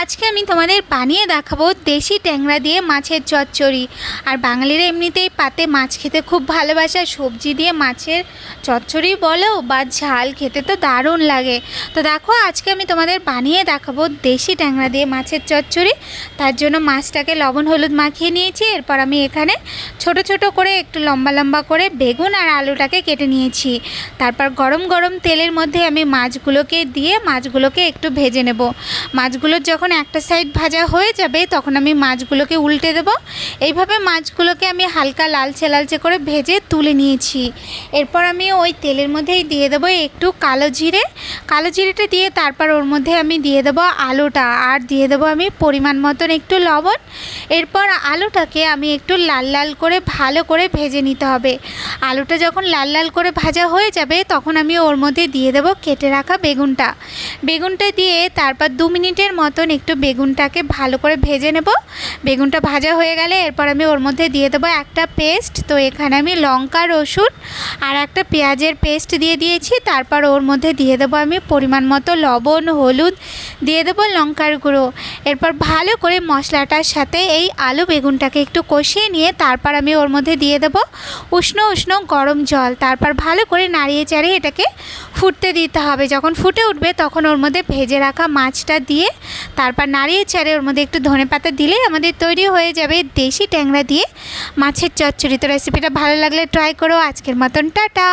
আজকে আমি তোমাদের বানিয়ে দেখাবো দেশি ট্যাংরা দিয়ে মাছের চচ্চড়ি। আর বাঙালিরা এমনিতেই পাতে মাছ খেতে খুব ভালোবাসে। সবজি দিয়ে মাছের চচ্চড়ি বলো বা ঝাল খেতে তো দারুণ লাগে। তো দেখো আজকে আমি তোমাদের বানিয়ে দেখাবো দেশি ট্যাংরা দিয়ে মাছের চচ্চড়ি। তার জন্য মাছটাকে লবণ হলুদ মাখিয়ে নিয়েছি। এরপর আমি এখানে ছোট ছোট করে একটু লম্বা লম্বা করে বেগুন আর আলুটাকে কেটে নিয়েছি। তারপর গরম গরম তেলের মধ্যে আমি মাছগুলোকে দিয়ে মাছগুলোকে একটু ভেজে নেব। মাছগুলোর যখন একটা সাইড ভাজা হয়ে যাবে তখন আমি মাছগুলোকে উল্টে দেব। এইভাবে মাছগুলোকে আমি হালকা লালচে লালচে করে ভেজে তুলে নিয়েছি। এরপর আমি ওই তেলের মধ্যেই দিয়ে দেবো একটু কালো জিরেটা দিয়ে তারপর ওর মধ্যে আমি দিয়ে দেবো আলুটা আর দিয়ে দেবো আমি পরিমাণ মতন একটু লবণ। এরপর আলুটাকে আমি একটু লাল লাল করে ভালো করে ভেজে নিতে হবে। আলুটা যখন লাল লাল করে ভাজা হয়ে যাবে তখন আমি ওর মধ্যে দিয়ে দেবো কেটে রাখা বেগুনটা দিয়ে তারপর 2 মিনিটের মতন একটু বেগুনটাকে ভালো করে ভেজে নেব। বেগুনটা ভাজা হয়ে গেলে এরপর আমি ওর মধ্যে দিয়ে দেবো একটা পেস্ট। তো এখানে আমি লঙ্কা রসুন আর একটা পেঁয়াজের পেস্ট দিয়ে দিয়েছি। তারপর ওর মধ্যে দিয়ে দেবো আমি পরিমাণ মতো লবণ হলুদ দিয়ে দেবো লঙ্কার গুঁড়ো। এরপর ভালো করে মশলাটার সাথে এই আলু বেগুনটাকে একটু কষিয়ে নিয়ে তারপর আমি ওর মধ্যে দিয়ে দেবো উষ্ণ উষ্ণ গরম জল। তারপর ভালো করে নাড়িয়ে চাড়িয়ে এটাকে ফুটতে দিতে হবে। যখন ফুটে উঠবে তখন ওর মধ্যে ভেজে রাখা মাছটা দিয়ে তারপর নাড়িয়ে চাড়িয়ে ওর মধ্যে একটু ধনেপাতা দিলেই আমাদের তৈরি হয়ে যাবে দেশি ট্যাংরা দিয়ে মাছের চচ্চড়ি। তো রেসিপিটা ভালো লাগলে ট্রাই করো। আজকের মতন টাটা।